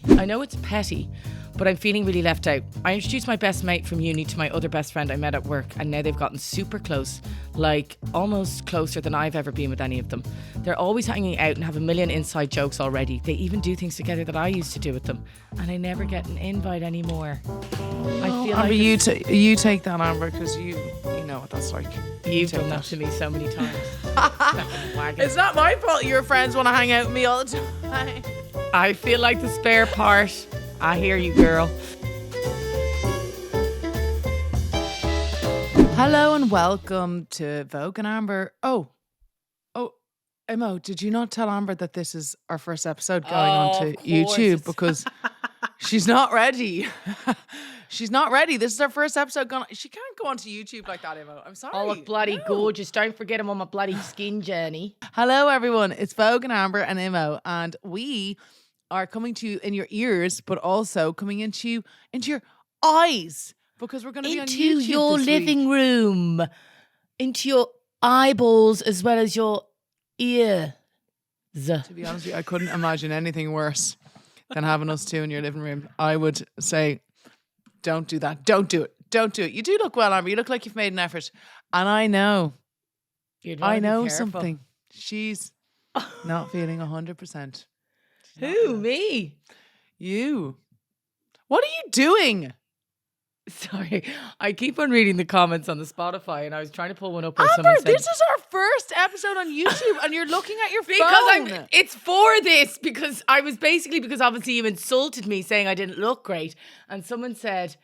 I know it's petty, but I'm feeling really left out. I introduced my best mate from uni to my other best friend I met at work, and now they've gotten super close, like almost closer than I've ever been with any of them. They're always hanging out and have a million inside jokes already. They even do things together that I used to do with them, and I never get an invite anymore. I feel Amber, like you take that, Amber, because you know what that's like. you've done that to me so many times. It's not my fault your friends want to hang out with me all the time. I feel like the spare part. I hear you, girl. Hello and welcome to Vogue and Amber. Oh, Imo, did you not tell Amber that this is our first episode going onto YouTube? Because she's not ready. She's not ready. This is our first episode going. She can't go onto YouTube like that, Imo. I'm sorry. Oh, look bloody gorgeous. Don't forget I'm on my bloody skin journey. Hello, everyone. It's Vogue and Amber and Imo, and we are coming to you in your ears, but also coming into your eyes, because we're going to be on YouTube into your this living week. room, into your eyeballs as well as your ears. To be honest with you, I couldn't imagine anything worse than having us two in your living room. I would say, don't do that. Don't do it. Don't do it. You do look well, Amber. You look like you've made an effort. And I know something. She's not feeling 100%. Who? Me? You. What are you doing? Sorry, I keep on reading the comments on the Spotify, and I was trying to pull one up where Amber, someone said, this is our first episode on YouTube, and you're looking at your phone. It's for this, because obviously you insulted me saying I didn't look great, and someone said,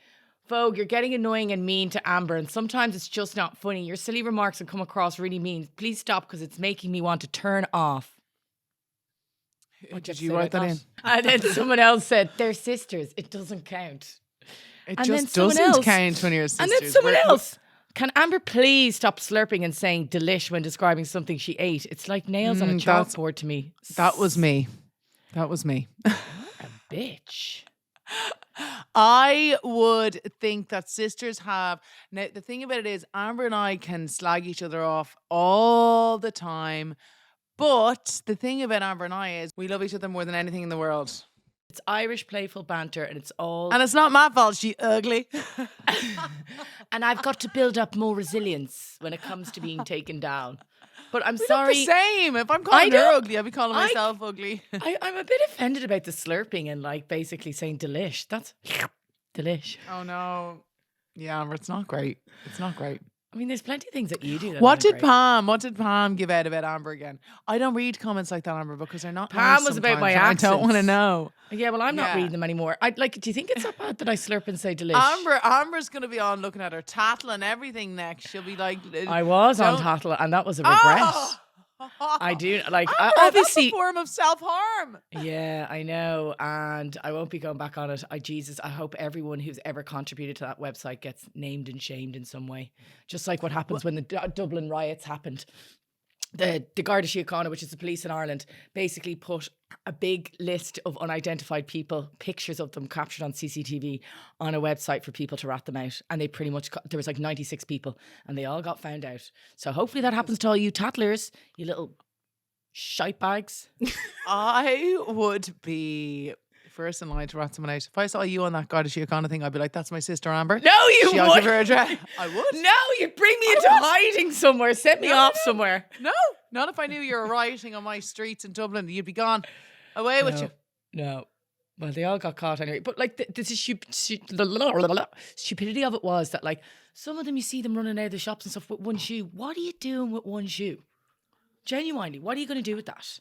Vogue, you're getting annoying and mean to Amber, and sometimes it's just not funny. Your silly remarks have come across really mean. Please stop, because it's making me want to turn off. Did you write that in? And then someone else said, they're sisters. It doesn't count. It And just then someone doesn't else- count when you're sisters. And then someone else. Can Amber please stop slurping and saying delish when describing something she ate? It's like nails on a chalkboard to me. That was me. What a bitch. I would think that sisters have... Now, the thing about it is, Amber and I can slag each other off all the time. But the thing about Amber and I is we love each other more than anything in the world. It's Irish playful banter, and it's all... And it's not my fault, she ugly. And I've got to build up more resilience when it comes to being taken down. But I'm We sorry. look the same. If I'm calling her know. ugly, I'll be calling myself ugly. I'm a bit offended about the slurping and like basically saying delish. That's delish. Oh, no. Yeah, Amber, it's not great. It's not great. I mean, there's plenty of things that you do. That What aren't did great. Pam give out about Amber again? I don't read comments like that, Amber, because they're not Pam nice was about sometimes, my and I don't accents. want to know. Yeah, well, I'm not Yeah. reading them anymore. Do you think it's that bad that I slurp and say delish? Amber's going to be on looking at her tattle and everything next. She'll be like... I was on don't- tattle, and that was a regret. Oh! I do like. Amber, Obviously, that's a form of self-harm. yeah, I know, and I won't be going back on it. I hope everyone who's ever contributed to that website gets named and shamed in some way, just like what happens when the Dublin riots happened. The Garda Síochána, which is the police in Ireland, basically put a big list of unidentified people, pictures of them captured on CCTV, on a website for people to rat them out. And they pretty much, there was like 96 people, and they all got found out. So hopefully that happens to all you tattlers, you little shite bags. I would be first in line to rat someone out. If I saw you on that Garda Síochána thing, I'd be like, that's my sister Amber. No, you I'll give would. her a address. I would. No, you'd bring me into hiding somewhere, set me off somewhere. No, not if I knew you were rioting on my streets in Dublin. You'd be gone. Away with you. No. Well, they all got caught anyway. But like the stupidity of it was that like some of them, you see them running out of the shops and stuff with one shoe. What are you doing with one shoe? Genuinely, what are you going to do with that?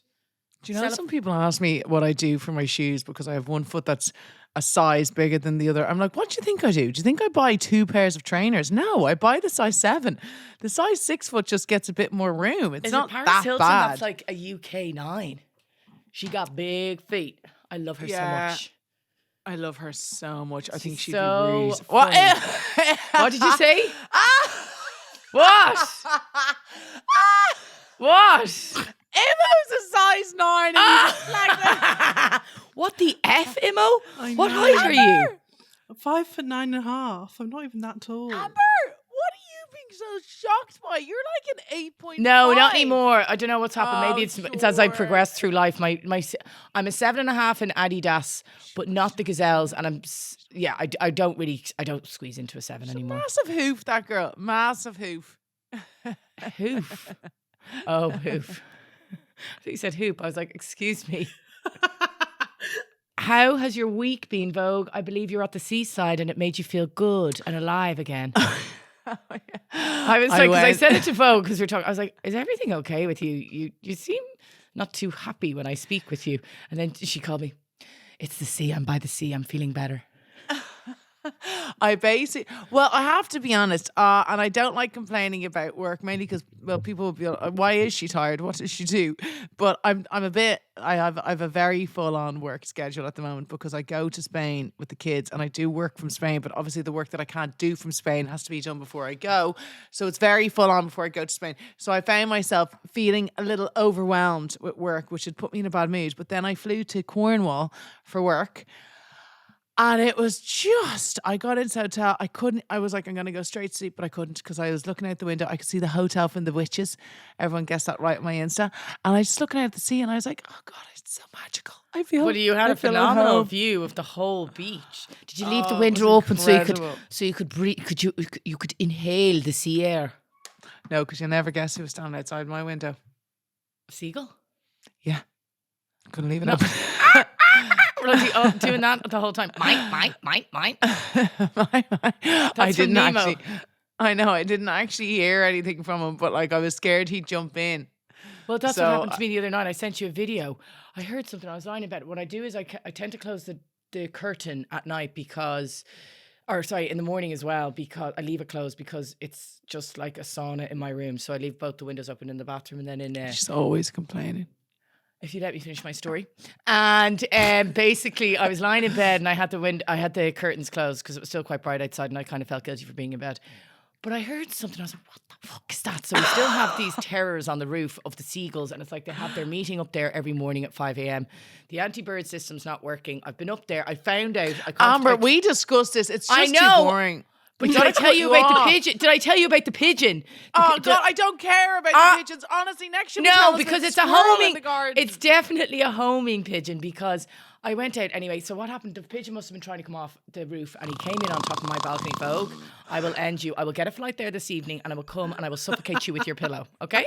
Do you know, some people ask me what I do for my shoes because I have one foot that's a size bigger than the other. I'm like, what do you think I do? Do you think I buy 2 pairs of trainers? No, I buy the size 7. The size 6 foot just gets a bit more room. It's Is not it Paris that Hilton bad. that's like a UK 9? She got big feet. I love her so Yeah. much. I love her so much. I think She's she'd so be really... funny. What did you say? What? What? Imo's a size 9 and he's like that. What the F, Imo? I What know. height are you? 5'9.5". I'm not even that tall. Amber, what are you being so shocked by? You're like an 8.5. No, not anymore. I don't know what's happened. Maybe Oh, it's as I sure. progress through life. I'm a 7.5 in Adidas, but not the Gazelles. And I don't squeeze into a 7 anymore. Massive hoof, that girl. Massive hoof. Hoof. Oh, hoof. I thought you said hoop. I was like, excuse me. How has your week been, Vogue? I believe you're at the Seaside and it made you feel good and alive again. Oh, yeah. I was like, because I said it to Vogue because we're talking. I was like, is everything okay with you? You seem not too happy when I speak with you. And then she called me, it's the sea. I'm by the sea. I'm feeling better. I have to be honest, and I don't like complaining about work, mainly because, well, people will be like, why is she tired? What does she do? But I have a very full on work schedule at the moment because I go to Spain with the kids and I do work from Spain, but obviously the work that I can't do from Spain has to be done before I go. So it's very full on before I go to Spain. So I found myself feeling a little overwhelmed with work, which had put me in a bad mood. But then I flew to Cornwall for work. And it was just, I got into the hotel. I was like, I'm going to go straight to sleep, but I couldn't because I was looking out the window. I could see the hotel from The Witches. Everyone guessed that right on my Insta. And I was just looking out at the sea and I was like, oh God, it's so magical. But you had a phenomenal view of the whole beach. Did you leave the window open so you could breathe? You could inhale the sea air? No, because you'll never guess who was standing outside my window. A seagull? Yeah. Couldn't leave it open. Was he doing that the whole time? Mine. I didn't actually. I know, I didn't actually hear anything from him, but like I was scared he'd jump in. Well, that's what happened to me the other night. I sent you a video. I heard something. I was lying in bed. What I do is I tend to close the curtain at night in the morning as well, because I leave it closed because it's just like a sauna in my room. So I leave both the windows open in the bathroom and then in there. She's always complaining. If you let me finish my story. And basically I was lying in bed and I had the curtains closed because it was still quite bright outside and I kind of felt guilty for being in bed. But I heard something. I was like, what the fuck is that? So we still have these terrors on the roof of the seagulls, and it's like they have their meeting up there every morning at 5 a.m. The anti-bird system's not working. I've been up there. I found out. Amber, we discussed this. It's just too boring. But did I tell you about the pigeon? Did I tell you about the pigeon? God, I don't care about the pigeons. Honestly, next year because it's a homing. It's definitely a homing pigeon because I went out anyway. So what happened? The pigeon must have been trying to come off the roof, and he came in on top of my balcony. Vogue, I will end you. I will get a flight there this evening, and I will come and I will suffocate you with your pillow. Okay?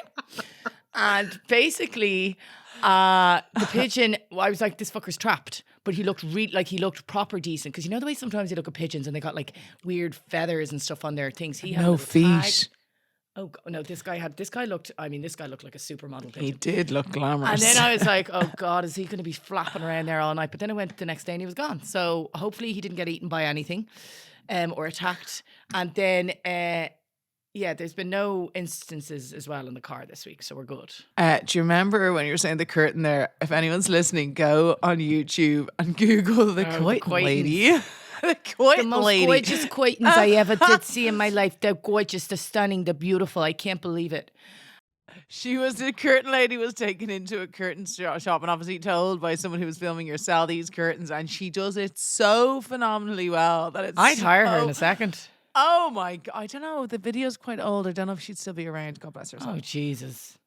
And basically, the pigeon. I was like, this fucker's trapped. But he looked proper decent, because you know the way sometimes you look at pigeons and they got like weird feathers and stuff on their things. He had no feet. Tag. Oh no, this guy looked like a supermodel pigeon. He did look glamorous. And then I was like, oh God, is he going to be flapping around there all night? But then I went the next day and he was gone. So hopefully he didn't get eaten by anything, or attacked. And then there's been no instances as well in the car this week, so we're good. Do you remember when you were saying the curtain there? If anyone's listening, go on YouTube and Google the Coitin lady. The most gorgeous Coitins I ever did see in my life. They're gorgeous, they're stunning, they're beautiful. I can't believe it. The curtain lady was taken into a curtain shop and obviously told by someone who was filming her, sell these curtains, and she does it so phenomenally well that it's I'd hire her in a second. Oh my God. I don't know. The video's quite old. I don't know if she'd still be around. God bless her. Oh, Jesus.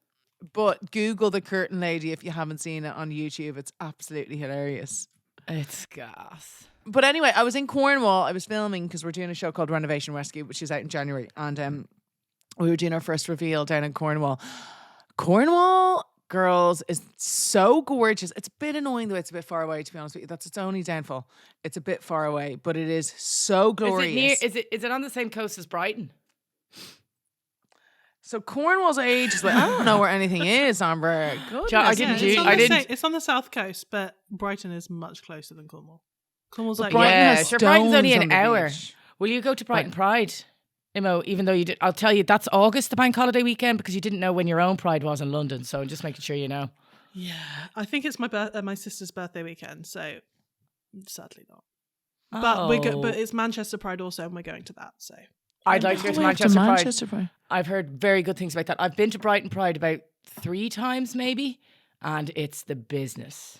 But Google the curtain lady if you haven't seen it on YouTube. It's absolutely hilarious. It's gas. But anyway, I was in Cornwall. I was filming because we're doing a show called Renovation Rescue, which is out in January. And we were doing our first reveal down in Cornwall. Cornwall, girls, is so gorgeous. It's a bit annoying though. It's a bit far away, to be honest with you. That's its only downfall. It's a bit far away, but it is so glorious. Is it on the same coast as Brighton? So Cornwall's ages. Like, I don't know where anything is, Amber. It's on the south coast, but Brighton is much closer than Cornwall. Cornwall's like Brighton's only an hour. Beach. Will you go to Brighton Pride, Imo? Even though you did, I'll tell you that's August, the bank holiday weekend, because you didn't know when your own Pride was in London. So I'm just making sure you know. Yeah, I think it's my sister's birthday weekend, so sadly not. But it's Manchester Pride also, and we're going to that. So I'd like to go to Manchester Pride. I've heard very good things about that. I've been to Brighton Pride about 3 times maybe, and it's the business.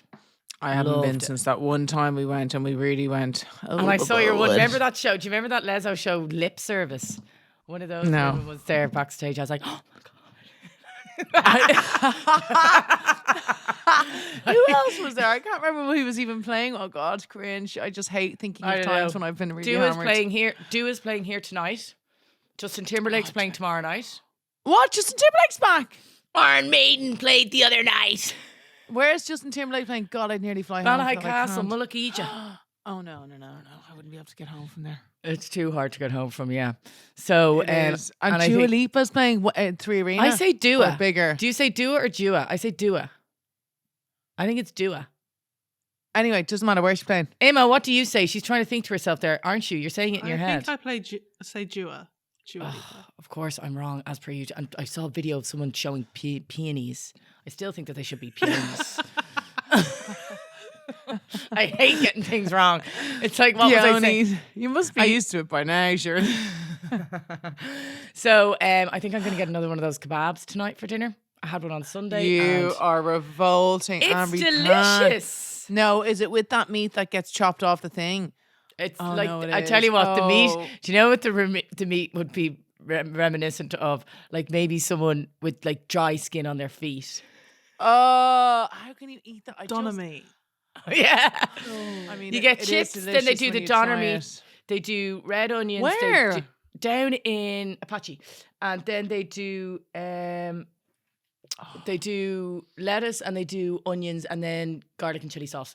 I haven't been since that one time we went, and we really went. And I saw your one. Remember that show? Do you remember that Lezo show, Lip Service? One of those No. women was there backstage. I was like, oh my God. Who else was there? I can't remember who was even playing. Oh God, cringe. I just hate thinking I of don't times know. when I've been really Dua's hammered. playing here. Dua's playing here tonight. Justin Timberlake's playing tomorrow night. What? Justin Timberlake's back. Iron Maiden played the other night. Where's Justin Timberlake playing? God, I'd nearly fly home. Malahide for that. I Castle, can't. Mullakeeja. Oh no. I wouldn't be able to get home from there. It's too hard to get home from, yeah. So, It is. And I Dua think- Lipa's playing 3 Arena. I say Dua. Or bigger. Do you say Dua or Dua? I say Dua. I think it's Dua. Anyway, doesn't matter where she's playing. Emma, what do you say? She's trying to think to herself there, aren't you? You're saying it in your I head. think I say Dua. Dua Lipa. Of course, I'm wrong, as per you. And I saw a video of someone showing peonies. I still think that they should be peonies. I hate getting things wrong. It's like, what was I saying? You must be used to it by now, sure. So I think I'm going to get another one of those kebabs tonight for dinner. I had one on Sunday. You and are revolting. it's Amber, you can't. delicious. No, is it with that meat that gets chopped off the thing? It's Oh, like, no, it I tell is. you what, the meat, Oh. do you know what the meat would be reminiscent of? Like maybe someone with like dry skin on their feet. Oh, how can you eat that? Donna meat. Yeah. I mean, You get it is chips, then they delicious do when the you doner try meat. it. They do red onions. Where? They do, down in Apache. And then they do lettuce and they do onions and then garlic and chili sauce.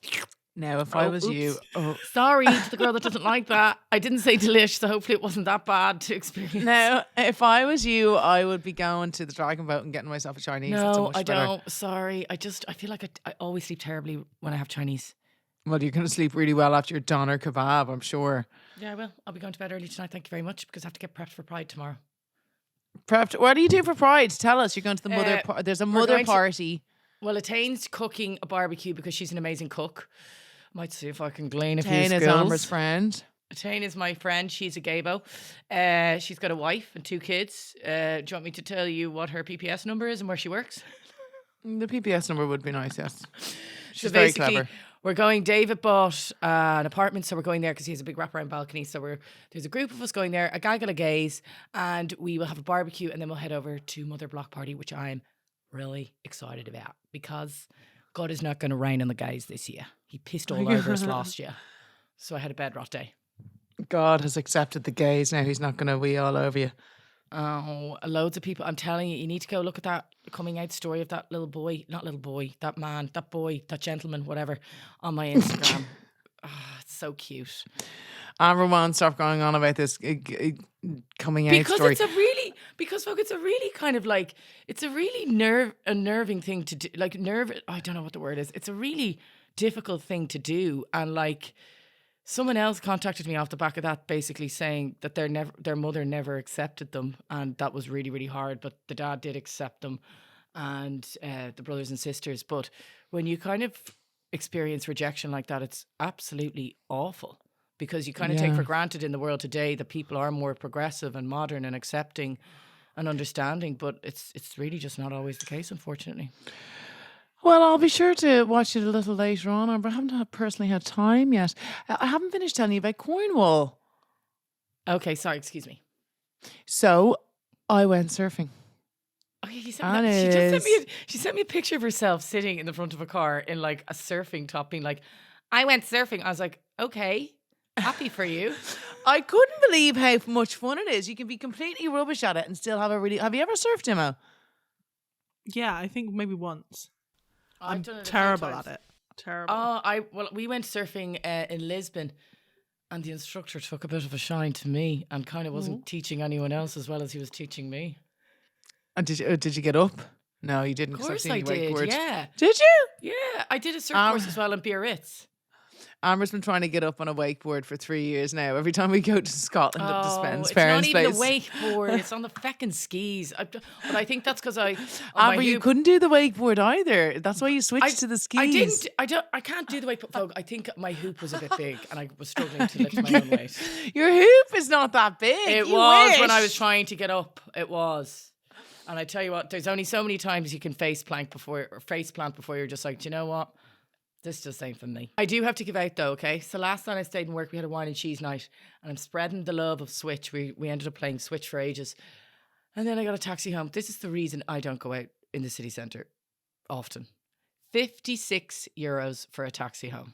Now, if I was you, oops. Sorry to the girl that doesn't like that. I didn't say delish, so hopefully it wasn't that bad to experience. now, if I was you, I would be going to the Dragon Boat and getting myself a Chinese. That's so No, much I better. don't. Sorry. I feel like I always sleep terribly when I have Chinese. Well, you're going to sleep really well after your doner kebab, I'm sure. Yeah, well, I'll be going to bed early tonight. Thank you very much because I have to get prepped for Pride tomorrow. Prepped. What do you do for Pride? Tell us. You're going to the mother. There's a we're mother going to- party. Well, Ataine's cooking a barbecue because she's an amazing cook. Might see if I can glean a few Tane skills. is Amber's friend. Atane is my friend. She's a gaybo. She's got a wife and 2 kids. Do you want me to tell you what her PPS number is and where she works? The PPS number would be nice, yes. She's So very basically, clever. we're going. David bought an apartment, so we're going there because he has a big wraparound balcony. So there's a group of us going there, a gaggle of gays, and we will have a barbecue, and then we'll head over to Mother Block Party, which I'm really excited about because God is not going to rain on the gays this year. He pissed all over us last year, so I had a bed rot day. God has accepted the gays now. He's not going to wee all over you. Oh, loads of people. I'm telling you, you need to go look at that coming out story of that that man, that boy, that gentleman, whatever, on my Instagram. It's so cute. Amber won't stop going on about this coming out Because story. folk, it's a really kind of like, it's a really unnerving thing to do. Like I don't know what the word is. It's a really difficult thing to do. And like, someone else contacted me off the back of that, basically saying that their mother never accepted them, and that was really, really hard. But the dad did accept them, and the brothers and sisters. But when you kind of experience rejection like that, it's absolutely awful because you kind of take for granted in the world today that people are more progressive and modern and accepting and understanding. But it's really just not always the case, unfortunately. Well, I'll be sure to watch it a little later on, but I haven't personally had time yet. I haven't finished telling you about Cornwall. Okay, sorry, excuse me. So I went surfing. Oh, yeah, you sent me that. And She sent me a picture of herself sitting in the front of a car in like a surfing top, being like, "I went surfing." I was like, "Okay, happy for you." I couldn't believe how much fun it is. You can be completely rubbish at it and still have a really... Have you ever surfed, Imo? Yeah, I think maybe once. I've I'm done it a few terrible times. at it. Terrible. We went surfing in Lisbon, and the instructor took a bit of a shine to me and kind of wasn't teaching anyone else as well as he was teaching me. And did you get up? No, you didn't. Of 'cause I've course seen I you did. wakeboard. Yeah, Did you? yeah. I did a surf course as well in Biarritz. Amber's been trying to get up on a wakeboard for 3 years now. Every time we go to Scotland at the Spence it's parents' not even place. a wakeboard. It's on the feckin' skis. But I think that's because Amber, you couldn't do the wakeboard either. That's why you switched to the skis. I can't do the wakeboard. Folk, I think my hoop was a bit big, and I was struggling to lift my own weight. Your hoop is not that big. It You was when I wish. was trying to get up. It was. And I tell you what, there's only so many times you can face plant before you're just like, do you know what? This just ain't for me. I do have to give out though, okay? So last night I stayed in work, we had a wine and cheese night, and I'm spreading the love of Switch. We ended up playing Switch for ages. And then I got a taxi home. This is the reason I don't go out in the city centre often. €56 for a taxi home.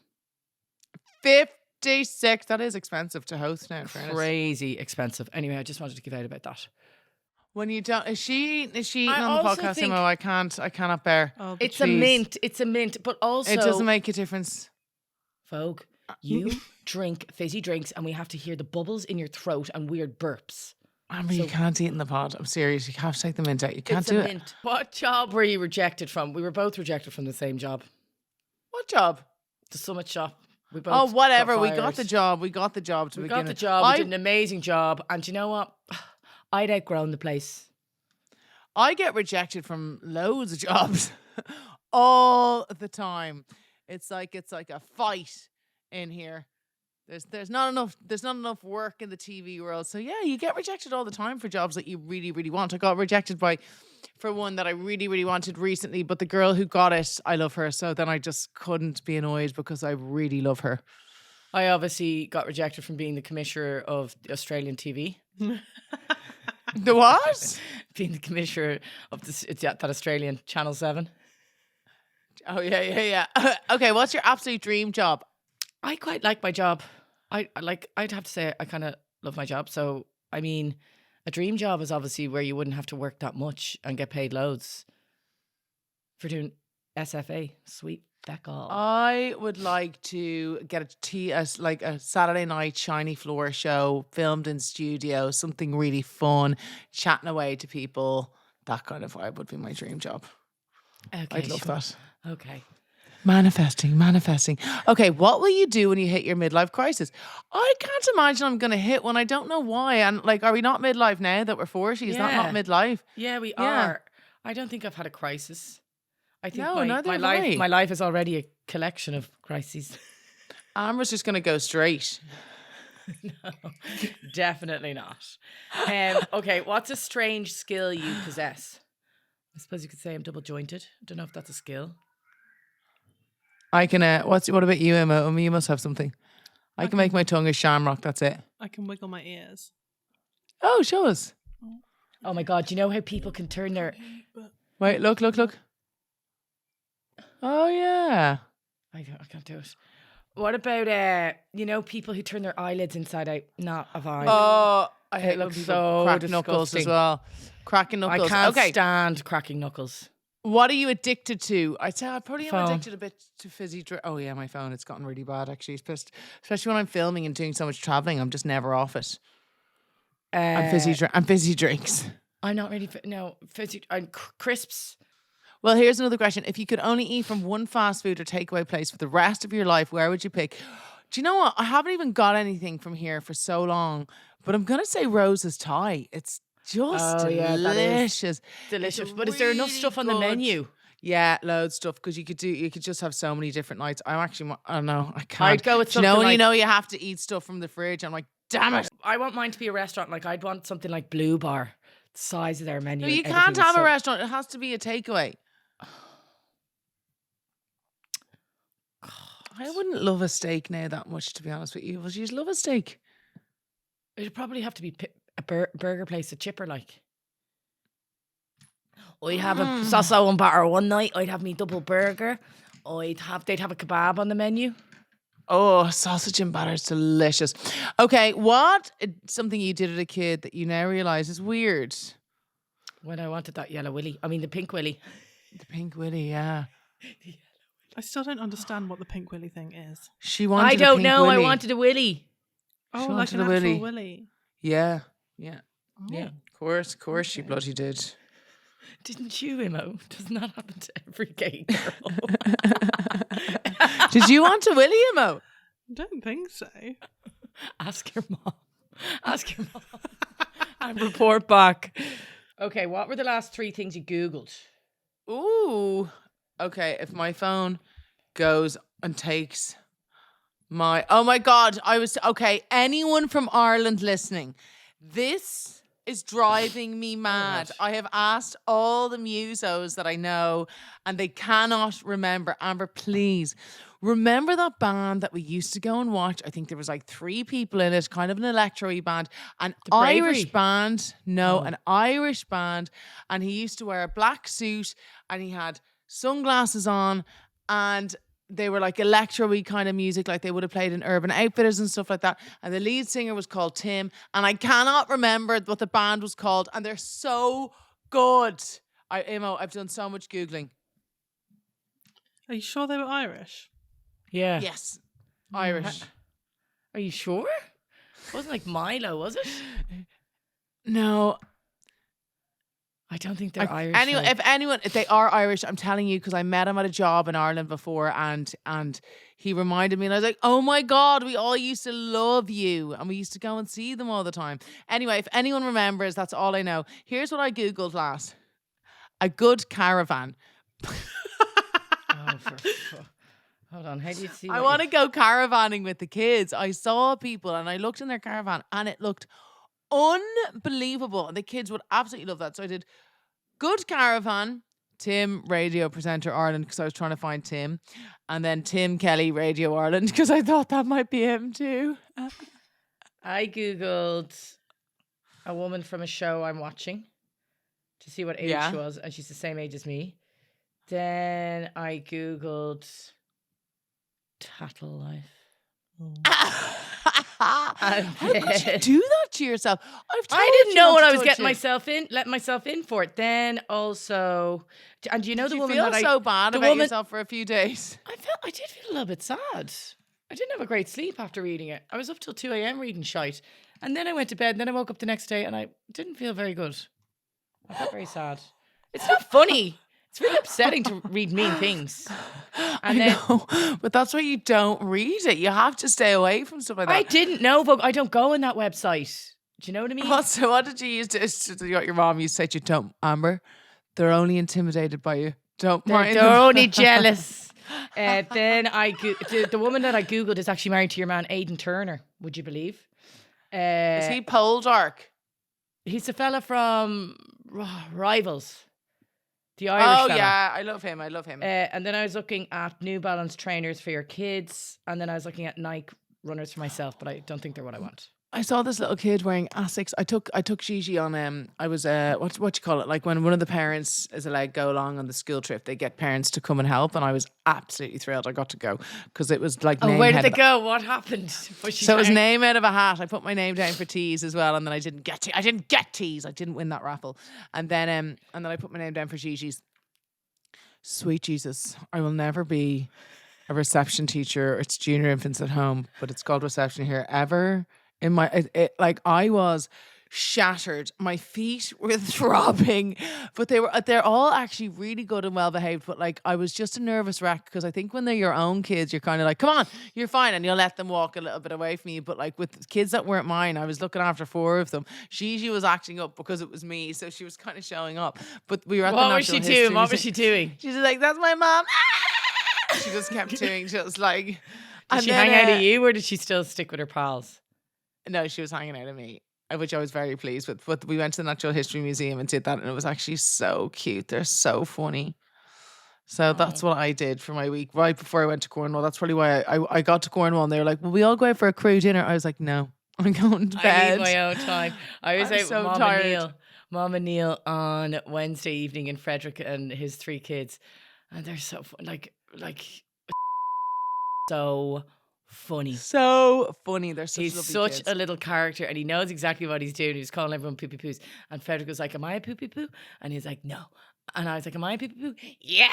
56. That is expensive to host now. In fairness. Crazy expensive. Anyway, I just wanted to give out about that. When you don't, is she eating I on the also podcast? think- Imo? I cannot bear. Oh, the It's a cheese. mint. It's a mint. But also, It doesn't make a difference. Vogue, you drink fizzy drinks and we have to hear the bubbles in your throat and weird burps. Amber, you can't eat in the pod. I'm serious. You have to take the mint out. You can't It's do a it. mint. What job were you rejected from? We were both rejected from the same job. What job? The Summit shop. We both Oh, whatever. We got fired. the job. We got the job to We begin got the with. job. We did an amazing job. And you know what? I'd outgrown the place. I get rejected from loads of jobs all the time. It's like a fight in here. There's not enough work in the TV world. So yeah, you get rejected all the time for jobs that you really, really want. I got rejected for one that I really, really wanted recently, but the girl who got it, I love her. So then I just couldn't be annoyed because I really love her. I obviously got rejected from being the commissioner of the Australian TV. The what? Being the commissioner of that Australian Channel 7. Oh yeah. Okay, what's your absolute dream job? I quite like my job. I'd have to say I kind of love my job. So, I mean, a dream job is obviously where you wouldn't have to work that much and get paid loads for doing SFA. Sweet feck all. I would like to get a Saturday night shiny floor show filmed in studio, something really fun, chatting away to people. That kind of vibe would be my dream job. Okay, I'd love sure. that. Okay. Manifesting. Okay, what will you do when you hit your midlife crisis? I can't imagine I'm going to hit one. I don't know why. And are we not midlife now that we're 40? Is that not midlife? Yeah, we Yeah. are. I don't think I've had a crisis. I think No, neither have I. my life is already a collection of crises. Amber's just going to go straight. No, definitely not. Okay, what's a strange skill you possess? I suppose you could say I'm double jointed. I don't know if that's a skill. I can, what about you, Emma? You must have something. I can make my tongue a shamrock, that's it. I can wiggle my ears. Oh, show us. Oh my God, do you know how people can turn their... Wait, look. Oh, yeah. I can't do it. What about, people who turn their eyelids inside out? Not a vibe. Oh, I It hate looks when so people crack knuckles as disgusting. well. Cracking I knuckles. can't Okay, stand cracking knuckles. what are you addicted to? I'd say I probably am Phone. addicted a bit to fizzy drink. Oh yeah, my phone. It's gotten really bad actually. It's pissed. Especially when I'm filming and doing so much traveling. I'm just never off it. And fizzy drinks. I'm not really... fizzy... crisps. Well, here's another question. If you could only eat from one fast food or takeaway place for the rest of your life, where would you pick? Do you know what? I haven't even got anything from here for so long, but I'm going to say Rose's Thai. It's just delicious. Delicious. It's But is there enough really stuff on the good. menu? Yeah, loads of stuff because you could just have so many different nights. I don't know. I can't. I'd go with Do you know something when you like- know you have to eat stuff from the fridge? I'm like, damn it. I want mine to be a restaurant. Like, I'd want something like Blue Bar. The size of their menu. No, you and can't everything have is a so- restaurant. It has to be a takeaway. I wouldn't love a steak now that much, to be honest with you. Would you love a steak? It'd probably have to be a burger place, a chipper like. I'd have a sasso and batter one night. I'd have me double burger. They'd have a kebab on the menu. Oh, sausage and batter is delicious. Okay, what something you did as a kid that you now realise is weird? When I wanted that yellow willy. I mean the pink willy. The pink willy, yeah. I still don't understand what the pink willy thing is. She wanted I a don't pink know. I willy. wanted a willy. Oh, She like wanted an a actual willy. willy. Yeah. Yeah. Of course she bloody did. Didn't you, Imo? Doesn't that happen to every gay girl? Did you want a willy, Imo? I don't think so. Ask your mom. Ask your mom. And report back. Okay, what were the last 3 things you Googled? Ooh. Okay, if my phone goes and takes my... Oh my God, okay, anyone from Ireland listening, this is driving me mad. I have asked all the musos that I know and they cannot remember. Amber, please, Remember that band that we used to go and watch? I think there was like 3 people in it, kind of an electro-y band. An Irish Bravery? band. No, an Irish band. And he used to wear a black suit and he had sunglasses on, and they were like electro-y kind of music, like they would have played in Urban Outfitters and stuff like that. And the lead singer was called Tim, and I cannot remember what the band was called, and they're so good. Imo, I've done so much Googling. Are you sure they were Irish? Yeah. Yes. Irish. Are you sure? It wasn't like Milo, was it? No. I don't think they're Irish. If they are Irish, I'm telling you, because I met him at a job in Ireland before, and he reminded me, and I was like, oh my God, we all used to love you, and we used to go and see them all the time. Anyway, if anyone remembers, that's all I know. Here's what I Googled last. A good caravan. Hold on, how do you see? I want to go caravanning with the kids. I saw people and I looked in their caravan and it looked unbelievable. And the kids would absolutely love that. So I did good caravan, Tim, radio presenter Ireland, because I was trying to find Tim. And then Tim Kelly, Radio Ireland, because I thought that might be him too. I Googled a woman from a show I'm watching to see what age she was. And she's the same age as me. Then I Googled Tattle Life. How could you do that to yourself? I didn't know what I was getting letting myself in for it. Then also, and do you know the woman feel that so bad about yourself for a few days? I did feel a little bit sad. I didn't have a great sleep after reading it. I was up till 2 a.m. reading shite. And then I went to bed and then I woke up the next day and I didn't feel very good. I felt very sad. It's not funny. It's really upsetting to read mean things. And I know, but that's why you don't read it. You have to stay away from stuff like that. I didn't know Vogue. I don't go on that website. Do you know what I mean? So what did you use to what your mom used to say to you? Don't, Amber, they're only intimidated by you. Don't mind them. They're only jealous. Then the woman that I Googled is actually married to your man, Aidan Turner. Would you believe? Is he pole dark? He's a fella from Rivals. The Irish fella. Yeah, I love him. And then I was looking at New Balance trainers for your kids, and then I was looking at Nike runners for myself, but I don't think they're what I want. I saw this little kid wearing Asics. I took Gigi on I was what you call it, like when one of the parents is allowed to go along on the school trip, they get parents to come and help, and I was absolutely thrilled I got to go because it was like where did they go? What happened? So it was name out of a hat. I put my name down for teas as well, and then I didn't get teas. I didn't win that raffle, and then I put my name down for Gigi's. Sweet Jesus, I will never be a reception teacher. It's junior infants at home, but it's called reception here ever. In my, like I was shattered. My feet were throbbing, but they're all actually really good and well behaved. But like I was just a nervous wreck because I think when they're your own kids, you're kind of like, come on, you're fine, and you'll let them walk a little bit away from you. But like with kids that weren't mine, I was looking after 4 of them. Gigi was acting up because it was me, so she was kind of showing up. But we were at the Natural History Museum. What was she doing? She was like, "That's my mom." She just kept doing just like. Did she hang out of you, or did she still stick with her pals? No, she was hanging out of me, which I was very pleased with. But we went to the Natural History Museum and did that, and it was actually so cute. They're so funny. So that's what I did for my week right before I went to Cornwall. That's probably why I got to Cornwall, and they were like, "Will we all go out for a crew dinner?" I was like, "No, I'm going to bed. I need my own time." I was out so with tired. Mom and Neil on Wednesday evening, and Frederick and his 3 kids, and they're so fun. Like so funny. So funny. They're such He's lovely such kids. a little character, and he knows exactly what he's doing. He's calling everyone poopy poos. And Frederick was like, "Am I a poopy poo?" And he's like, "No." And I was like, "Am I a poopy poo?" Yeah.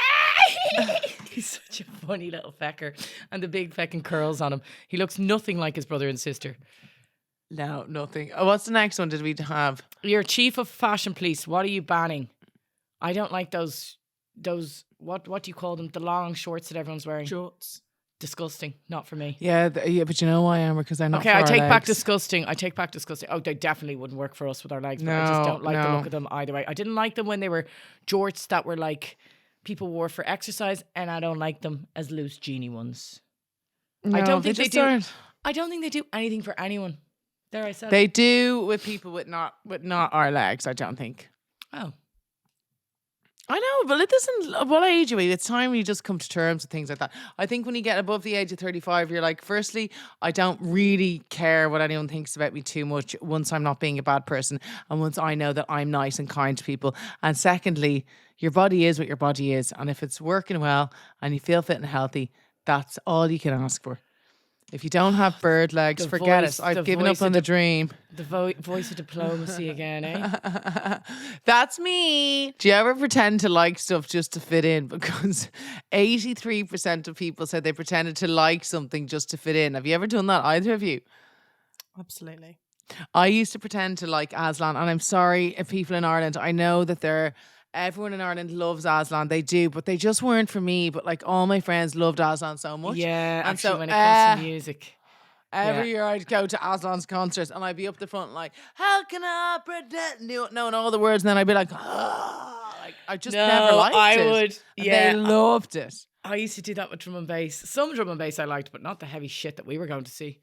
He's such a funny little fecker, and the big fecking curls on him. He looks nothing like his brother and sister. No, nothing. Oh, what's the next one? Did we have? Your chief of fashion police. What are you banning? I don't like those. What do you call them? The long shorts that everyone's wearing. Shorts. Disgusting. Not for me. Yeah, but you know why, Amber? Because they're not. Okay, for I our take back legs. disgusting. Oh, they definitely wouldn't work for us with our legs. But I No, just don't like the no. look of them either way. I didn't like them when they were jorts that were like people wore for exercise, and I don't like them as loose jeany ones. No, I don't think they just do. aren't. I don't think they do anything for anyone. There, I said. They do with people with not our legs. I don't think. Oh. I know, but it doesn't. What age are we? It's time you just come to terms with things like that. I think when you get above the age of 35, you're like, firstly, I don't really care what anyone thinks about me too much once I'm not being a bad person and once I know that I'm nice and kind to people. And secondly, your body is what your body is. And if it's working well and you feel fit and healthy, that's all you can ask for. If you don't have bird legs, The forget voice- it. I've the given voice up on of the dream. The voice of diplomacy again, eh? That's me. Do you ever pretend to like stuff just to fit in? Because 83% of people said they pretended to like something just to fit in. Have you ever done that? Either of you? Absolutely. I used to pretend to like Aslan, and I'm sorry if people in Ireland, I know that everyone in Ireland loves Aslan. They do, but they just weren't for me. But like all my friends loved Aslan so much. Yeah, And actually, so, when it comes to music. Every year I'd go to Aslan's concerts and I'd be up the front like, how can I pretend? Knowing all the words, and then I'd be like, oh, like I just never liked it. And they loved it. I used to do that with drum and bass. Some drum and bass I liked, but not the heavy shit that we were going to see.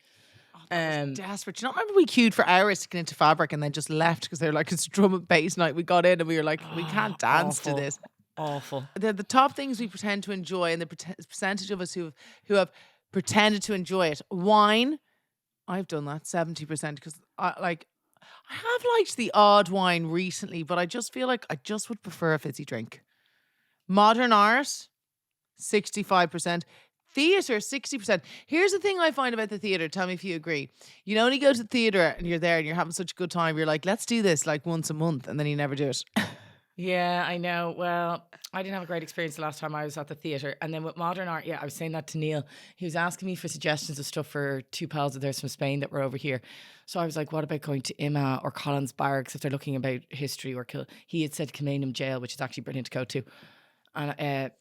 Desperate. Do you not remember we queued for hours to get into Fabric and then just left because they were like, it's drum and bass night. We got in and we were like, we can't dance to this. Awful. The top things we pretend to enjoy, and the percentage of us who have pretended to enjoy it. Wine, I've done that 70% because I have liked the odd wine recently, but I just feel like I just would prefer a fizzy drink. Modern art, 65%. Theatre, 60%. Here's the thing I find about the theatre. Tell me if you agree. You only go to the theatre and you're there and you're having such a good time. You're like, let's do this like once a month, and then you never do it. Yeah, I know. Well, I didn't have a great experience the last time I was at the theatre. And then with modern art, I was saying that to Neil. He was asking me for suggestions of stuff for two pals of theirs from Spain that were over here. So I was like, what about going to Ima or Collins Barracks if they're looking about history or kill? He had said Kilmainham Jail, which is actually brilliant to go to. And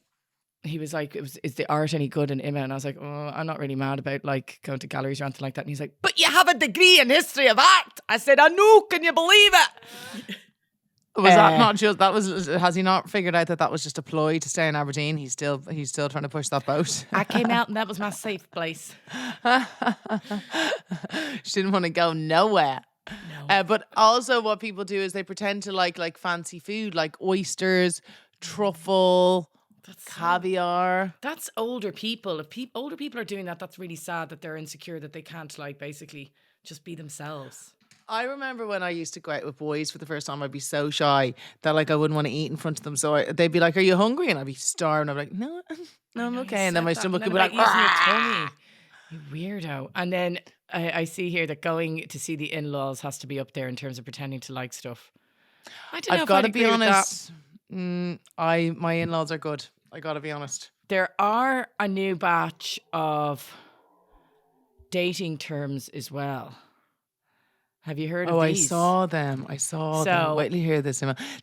he was like, is the art any good in Ima? And I was like, oh, I'm not really mad about like going to galleries or anything like that. And he's like, but you have a degree in history of art. I said, I know, can you believe it? Was that not just that was? Has he not figured out that was just a ploy to stay in Aberdeen? He's still trying to push that boat. I came out and that was my safe place. She didn't want to go nowhere. No. But also, what people do is they pretend to like fancy food, like oysters, truffle, caviar. That's older people. If older people are doing that, that's really sad that they're insecure that they can't like basically just be themselves. I remember when I used to go out with boys for the first time, I'd be so shy that like I wouldn't want to eat in front of them. So they'd be like, "Are you hungry?" And I'd be starving. I'd be like, "No, I'm okay." And then my stomach would be like, using your tummy. You weirdo. And then I see here that going to see the in-laws has to be up there in terms of pretending to like stuff. I don't know. I've got to be honest. My in-laws are good. I got to be honest. There are a new batch of dating terms as well. Have you heard of these? I saw them. Wait till you hear this.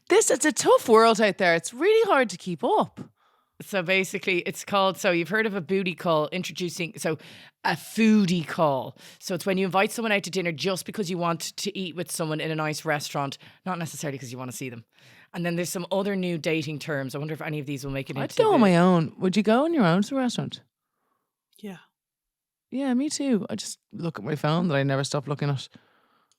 It's a tough world out there. It's really hard to keep up. So basically it's called, so you've heard of a booty call, a foodie call. So it's when you invite someone out to dinner just because you want to eat with someone in a nice restaurant, not necessarily because you want to see them. And then there's some other new dating terms. I wonder if any of these will make it into I'd go on my own. Would you go on your own to the restaurant? Yeah. Yeah, me too. I just look at my phone that I never stop looking at.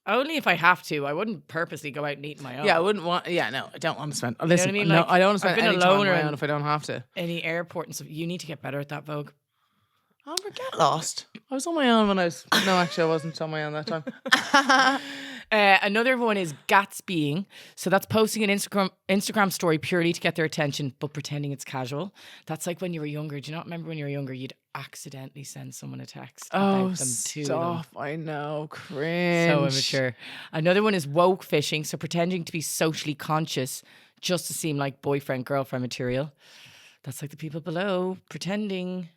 Only if I have to. I wouldn't purposely go out and eat my own. Yeah, I wouldn't want. Yeah, no, I don't want to spend. Listen, you know what I mean? No, Like, I don't want to I've spend been any time on alone my in- own if I don't have to. Any airport and stuff. You need to get better at that, Vogue. I'll never get lost. I was on my own when I was. No, actually, I wasn't on my own that time. Another one is Gatsbying. So that's posting an Instagram story purely to get their attention, but pretending it's casual. That's like when you were younger. Do you not remember when you were younger, you'd accidentally send someone a text about them to them? I know, cringe. So immature. Another one is woke fishing. So pretending to be socially conscious just to seem like boyfriend, girlfriend material. That's like the people below pretending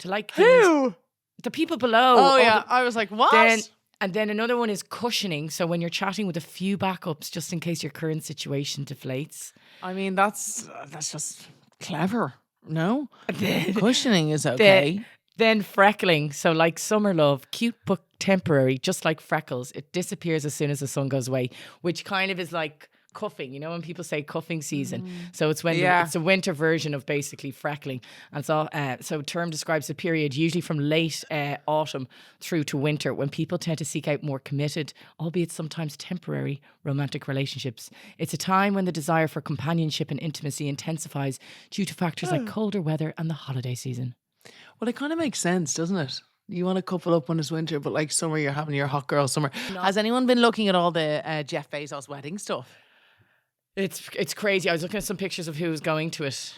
to like things. Who? The people below. Oh yeah, I was like, what? And then another one is cushioning. So when you're chatting with a few backups, just in case your current situation deflates. I mean, that's just clever. No, cushioning is okay. Then freckling. So like summer love, cute but temporary, just like freckles. It disappears as soon as the sun goes away, which kind of is like cuffing. You know when people say cuffing season, so it's when Yeah. it's a winter version of basically freckling, and so term describes a period usually from late autumn through to winter when people tend to seek out more committed, albeit sometimes temporary, romantic relationships. It's a time when the desire for companionship and intimacy intensifies due to factors like colder weather and the holiday season. Well, it kind of makes sense, doesn't it? You want to couple up when it's winter, but like summer, you're having your hot girl summer. Has anyone been looking at all the Jeff Bezos wedding stuff? It's crazy. I was looking at some pictures of who was going to it.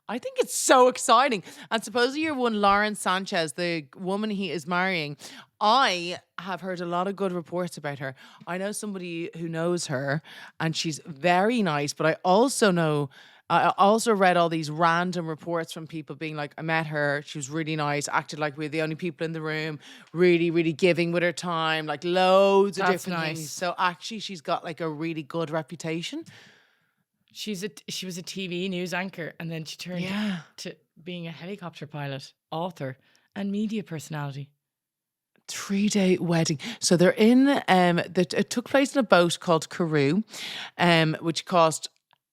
I think it's so exciting. And supposedly your one, Lauren Sanchez, the woman he is marrying, I have heard a lot of good reports about her. I know somebody who knows her and she's very nice, but I also read all these random reports from people being like, I met her, she was really nice, acted like we were the only people in the room, really, really giving with her time, like loads of That's different nice. things. So actually she's got like a really good reputation. She was a TV news anchor, and then she turned to being a helicopter pilot, author, and media personality. 3-day wedding. So they're in, it took place in a boat called Carew, which cost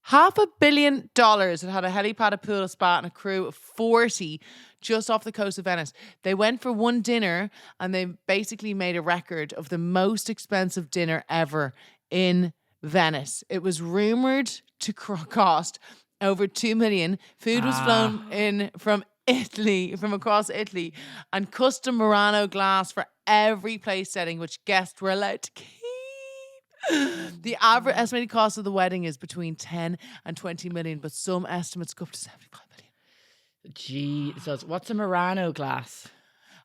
$500 million. It had a helipad, a pool, a spa, and a crew of 40 just off the coast of Venice. They went for one dinner and they basically made a record of the most expensive dinner ever in Venice. It was rumored to cost over 2 million. Food was flown in from across Italy, and custom Murano glass for every place setting, which guests were allowed to keep. The average estimated cost of the wedding is between 10 and 20 million, but some estimates go up to 75 million. Jesus, what's a Murano glass?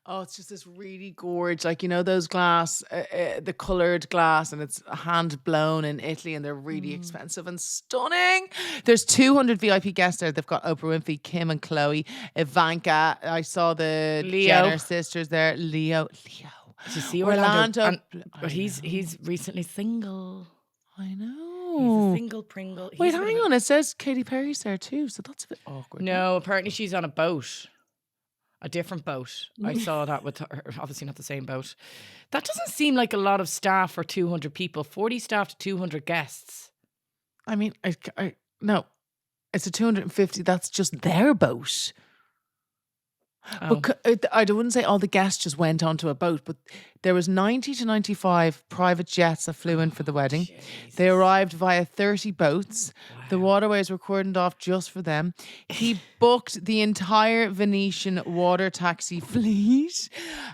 Oh, it's just this really gorgeous, like, you know, those glass, the coloured glass, and it's hand blown in Italy, and they're really expensive and stunning. There's 200 VIP guests there. They've got Oprah Winfrey, Kim and Chloe, Ivanka. I saw the Leo. Jenner sisters there. Leo. Did you see Orlando. Orlando? But he's recently single. I He's a know. single Pringle. Wait, He's a bit hang of a- on. It says Katy Perry's there too, so that's a bit awkward. No, apparently she's on a boat. A different boat. I saw that with her. Obviously not the same boat. That doesn't seem like a lot of staff for 200 people. 40 staff to 200 guests. I mean, no. It's a 250. That's just their boat. Oh. But I wouldn't say all the guests just went onto a boat, but there was 90 to 95 private jets that flew in for the wedding. They arrived via 30 boats. The waterways were cordoned off just for them. He booked the entire Venetian water taxi fleet,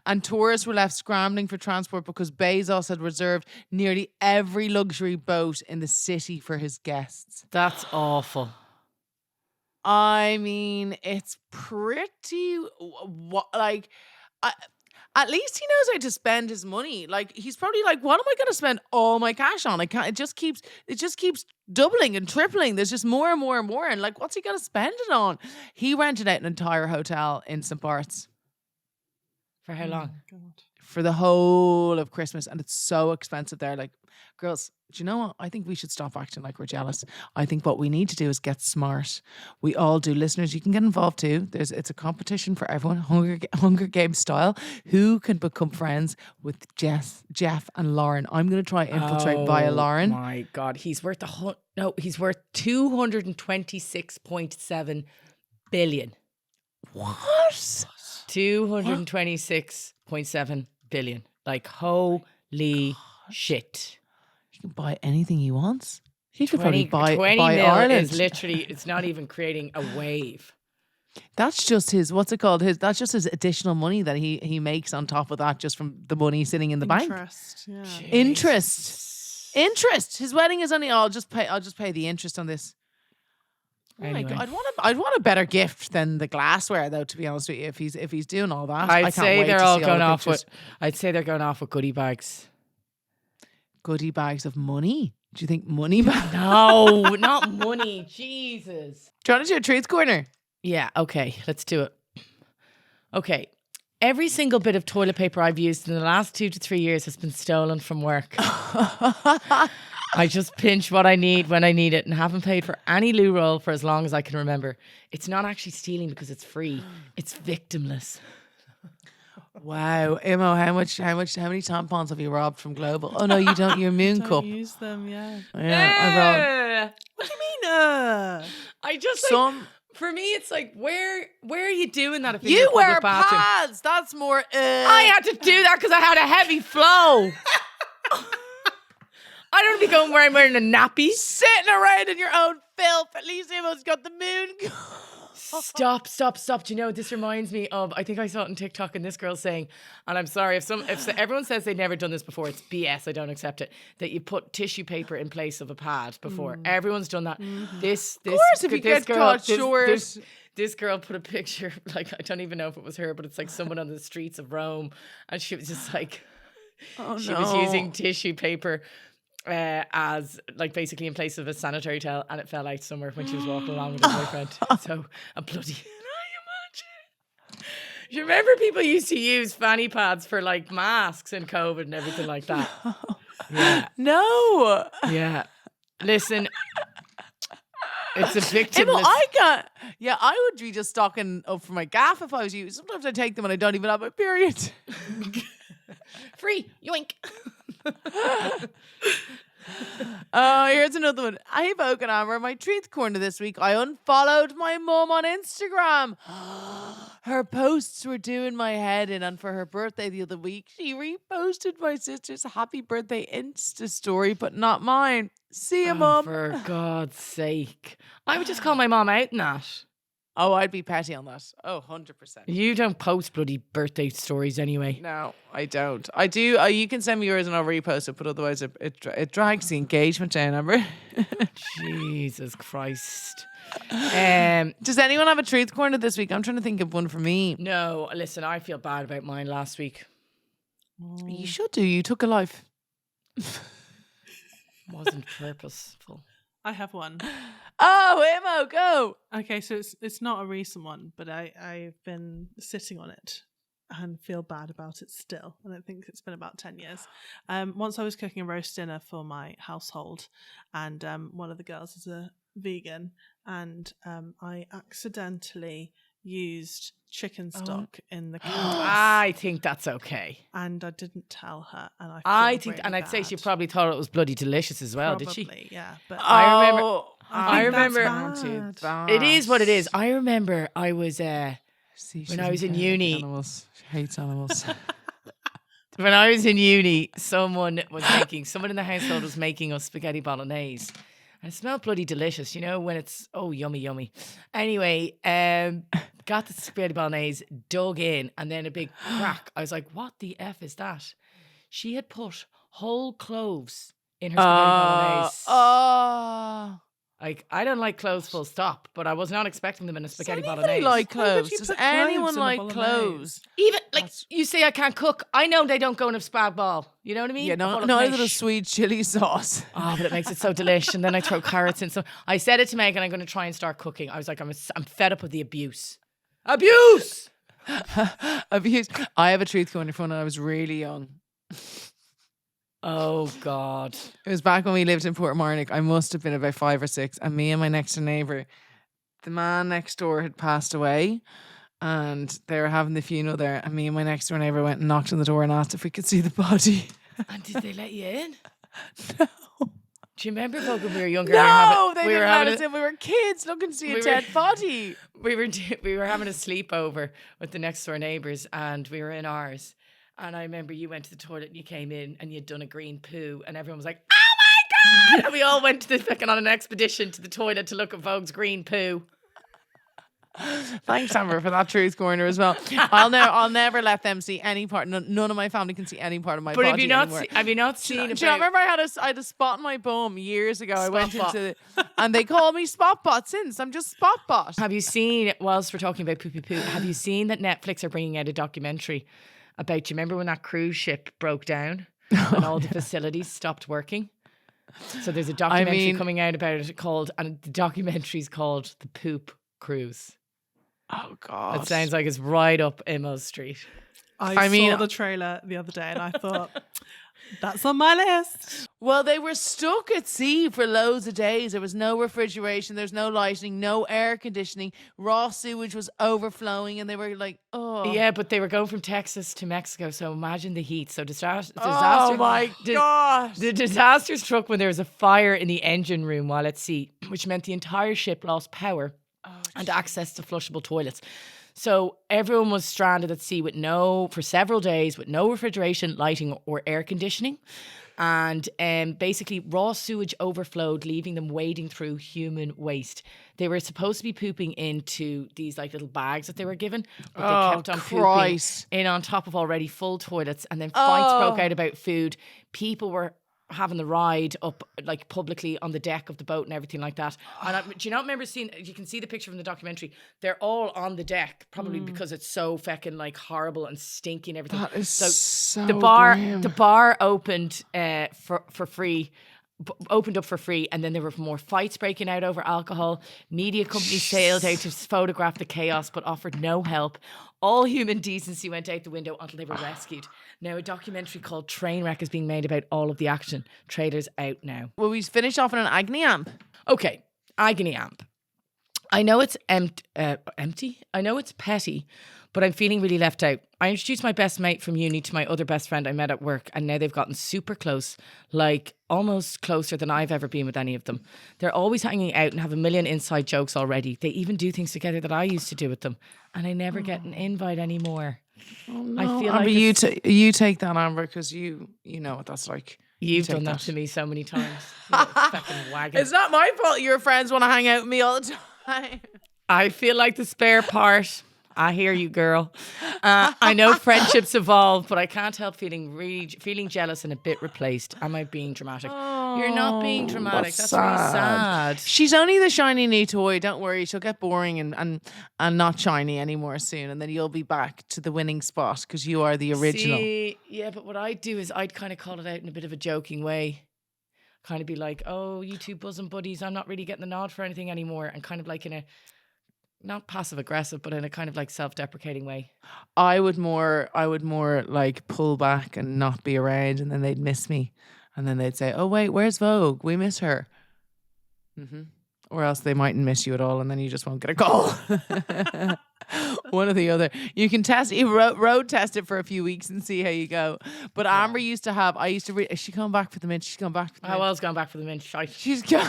and tourists were left scrambling for transport because Bezos had reserved nearly every luxury boat in the city for his guests. That's awful. I mean, it's pretty like at least he knows how to spend his money. Like, he's probably like, what am I going to spend all my cash on? I can't. It just keeps doubling and tripling. There's just more and more and more. And like, what's he going to spend it on? He rented out an entire hotel in St. Bart's For how long? God. for the whole of Christmas, and it's so expensive there. Like, girls, do you know what? I think we should stop acting like we're jealous. I think what we need to do is get smart. We all do. Listeners, you can get involved too. It's a competition for everyone, Hunger Games style. Who can become friends with Jeff and Lauren? I'm going to try infiltrate via Lauren. Oh my God, he's worth he's worth 226.7 billion. What? 226.7 billion. Like, holy shit. He can buy anything he wants. He could 20 probably buy mil Ireland. is literally, it's not even creating a wave. That's just his, what's it called? That's just his additional money that he makes on top of that, just from the money sitting in the bank. Interest, yeah. Interest. His wedding is only. I'll just pay the interest on this. Anyway. Oh my God, I'd want a better gift than the glassware, though. To be honest with you, if he's doing all that, I I'd can't say wait they're to all see going the off pictures. I'd say they're going off with goodie bags. Goodie bags of money. Do you think money bags? No, not money. Jesus. Do you want to do a truth corner? Yeah, okay, let's do it. Okay. Every single bit of toilet paper I've used in the last 2 to 3 years has been stolen from work. I just pinch what I need when I need it and haven't paid for any loo roll for as long as I can remember. It's not actually stealing because it's free. It's victimless. Wow, Imo, how many tampons have you robbed from Global? Oh no, you don't. Your Moon Don't Cup. use them, yeah. Yeah, I robbed What do you mean, I just like, some. for me, it's like, where are you doing that? If in You your public wear bathroom? pads. That's more. I had to do that because I had a heavy flow. I don't be going where I'm wearing a nappy. Sitting around in your own filth. At least Imo's got the Moon Cup. Stop. Do you know what this reminds me of? I think I saw it on TikTok and this girl saying, and I'm sorry, if everyone says they've never done this before, it's BS, I don't accept it, that you put tissue paper in place of a pad before. Everyone's done that. This Of course, if you get caught short. This girl put a picture, like, I don't even know if it was her, but it's like someone on the streets of Rome, and she was just like, she was using tissue paper as like basically in place of a sanitary towel, and it fell out somewhere when she was walking along with her boyfriend. So a bloody. Imagine. You remember people used to use fanny pads for like masks and COVID and everything like that? Yeah. No. Yeah. Listen, it's a victim. Imo, I can't. Yeah, I would be just stocking up for my gaff if I was you. Sometimes I take them and I don't even have my period. Free, yoink. Here's another one. Hey, Vogue Amber, my truth corner this week. I unfollowed my mum on Instagram. Her posts were doing my head in, and for her birthday the other week, she reposted my sister's happy birthday Insta story, but not mine. See you, mum. For God's sake. I would just call my mom out in that. Oh, I'd be petty on that. Oh, 100%. You don't post bloody birthday stories anyway. No, I don't. I do. You can send me yours and I'll repost it, but otherwise it drags the engagement down, Amber. Jesus Christ. Does anyone have a truth corner this week? I'm trying to think of one for me. No, listen, I feel bad about mine last week. You should do. You took a life. Wasn't purposeful. I have one. Oh, Imo, go. Okay, so it's not a recent one, but I've been sitting on it and feel bad about it still. And I think it's been about 10 years. Once I was cooking a roast dinner for my household, and one of the girls is a vegan, and I accidentally used chicken stock in the candies. I think that's okay. And I didn't tell her, and I think, and I'd say she probably thought it was bloody delicious as well, probably, did she? Yeah, but I remember. I remember. that's bad. It is what it is. I remember I was See, when I was in uni. Animals. She hates animals. When I was in uni, someone in the household was making us spaghetti bolognese. And it smelled bloody delicious, you know, when it's, oh, yummy, yummy. Anyway, got the spaghetti bolognese, dug in, and then a big crack. I was like, what the F is that? She had put whole cloves in her spaghetti bolognese. Like, I don't like cloves full stop, but I was not expecting them in a spaghetti bolognese. Like Why would cloves? you Does put anyone cloves in a like bolognese? cloves? Even, like, you say I can't cook. I know they don't go in a spag ball. You know what I mean? Yeah, A bowl of no, a fish. little sweet chili sauce. Oh, but it makes it so delish. And then I throw carrots in. So I said it to Megan, I'm going to try and start cooking. I was like, I'm fed up with the abuse. Abuse! Abuse. I have a truth corner from when I was really young. Oh, God. It was back when we lived in Portmarnock. I must have been about 5 or 6. And me and my next door neighbour, the man next door had passed away. And they were having the funeral there. And me and my next door neighbour went and knocked on the door and asked if we could see the body. And did they let you in? No. Do you remember Vogue when we were younger? No, they didn't let us in. We were kids looking to see a dead body. We were having a sleepover with the next door neighbours, and we were in ours. And I remember you went to the toilet and you came in and you'd done a green poo, and everyone was like, "Oh my God!" And we all went to the fucking on an expedition to the toilet to look at Vogue's green poo. Thanks, Amber, for that truth corner as well. I'll never let them see any part. None of my family can see any part of my body. But have you not seen it? Do you remember I had a spot in my bum years ago? I went into and they call me Spotbot since. I'm just Spotbot. Have you seen, whilst we're talking about poo, have you seen that Netflix are bringing out a documentary about, do you remember when that cruise ship broke down and all the facilities stopped working? So there's a documentary coming out about it and the documentary's called The Poop Cruise. Oh, God. It sounds like it's right up Imo's street. I saw the trailer the other day and I thought, That's on my list. Well, they were stuck at sea for loads of days. There was no refrigeration, there's no lighting, no air conditioning. Raw sewage was overflowing, and they were like, oh. Yeah, but they were going from Texas to Mexico, so imagine the heat. So disaster. Oh my God. The disaster struck when there was a fire in the engine room while at sea, which meant the entire ship lost power and access to flushable toilets. So everyone was stranded at sea for several days with no refrigeration, lighting, or air conditioning. And basically raw sewage overflowed, leaving them wading through human waste. They were supposed to be pooping into these like little bags that they were given, but they kept on pooping in on top of already full toilets. And then fights broke out about food. People were having the ride up like publicly on the deck of the boat and everything like that. And do you not remember seeing, you can see the picture from the documentary, they're all on the deck probably because it's so feckin' like horrible and stinky and everything. That is so the bar opened for free, opened up for free, and then there were more fights breaking out over alcohol. Media companies sailed out to photograph the chaos but offered no help. All human decency went out the window until they were rescued. Now, a documentary called Trainwreck is being made about all of the action. Trailers out now. Well, we finish off on an Agony amp. Okay, Agony amp. I know it's empty. I know it's petty, but I'm feeling really left out. I introduced my best mate from uni to my other best friend I met at work, and now they've gotten super close, like almost closer than I've ever been with any of them. They're always hanging out and have a million inside jokes already. They even do things together that I used to do with them, and I never get an invite anymore. Oh, no. I feel Amber, like you take that, Amber, because you know what that's like. You've done that to me so many times. You fucking wagon. It's not my fault your friends want to hang out with me all the time. I feel like the spare part. I hear you, girl. I know friendships evolve, but I can't help feeling jealous and a bit replaced. Am I being dramatic? You're not being dramatic. That's really sad. She's only the shiny new toy. Don't worry, she'll get boring and not shiny anymore soon, and then you'll be back to the winning spot because you are the original. See, yeah, but what I'd do is I'd kind of call it out in a bit of a joking way. Kind of be like, oh, you two bosom buddies, I'm not really getting the nod for anything anymore. And kind of like in a, not passive aggressive, but in a kind of like self-deprecating way. I would more like pull back and not be around, and then they'd miss me, and then they'd say, "Oh wait, where's Vogue? We miss her." Or else they mightn't miss you at all, and then you just won't get a call. One or the other. You can road test it for a few weeks and see how you go. But Amber used to have. Is she coming back for the mint? She's gone back for the mint. I was going back for the mint. Shite. She's gone.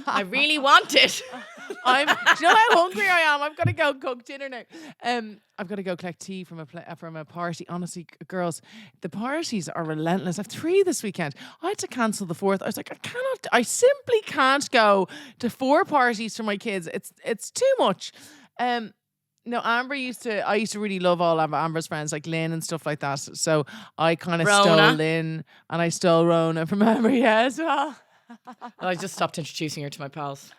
I really want it. Do you know how hungry I am? I've got to go cook dinner now. I've got to go collect tea from a party. Honestly, girls, the parties are relentless. I've 3 this weekend. I had to cancel the 4th. I was like, I simply can't go to 4 parties for my kids. It's too much. No, I used to really love all of Amber's friends, like Lynn and stuff like that. So I kind of stole Lynn and I stole Rona from Amber, as well. I just stopped introducing her to my pals.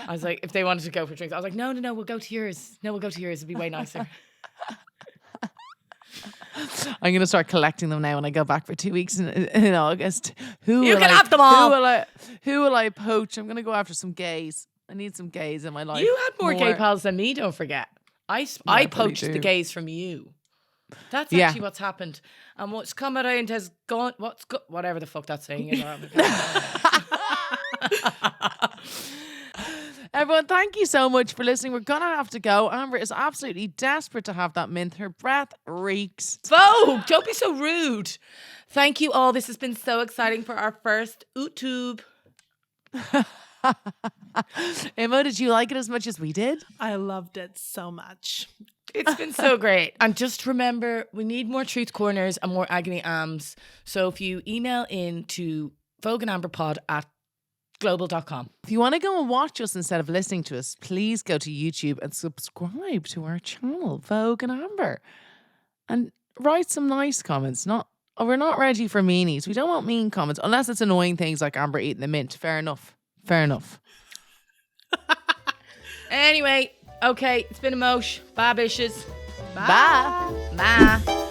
I was like, if they wanted to go for drinks, I was like, no, we'll go to yours. No, we'll go to yours. It'd be way nicer. I'm going to start collecting them now when I go back for 2 weeks in August. You can have them all. Who will I poach? I'm going to go after some gays. I need some gays in my life. You had more gay pals than me, don't forget. I poached the gays from you. That's actually what's happened. And what's come around has gone, whatever the fuck that's saying is. Everyone, thank you so much for listening. We're going to have to go. Amber is absolutely desperate to have that mint. Her breath reeks. Vogue, don't be so rude. Thank you all. This has been so exciting for our first YouTube. Imo, did you like it as much as we did? I loved it so much. It's been so great. And just remember, we need more truth corners and more agony ams. So if you email in to vogueandamberpod@global.com. If you want to go and watch us instead of listening to us, please go to YouTube and subscribe to our channel, Vogue and Amber. And write some nice comments. We're not ready for meanies. We don't want mean comments, unless it's annoying things like Amber eating the mint. Fair enough. Anyway, okay, it's been a mosh. Bye, bitches. Bye. Bye.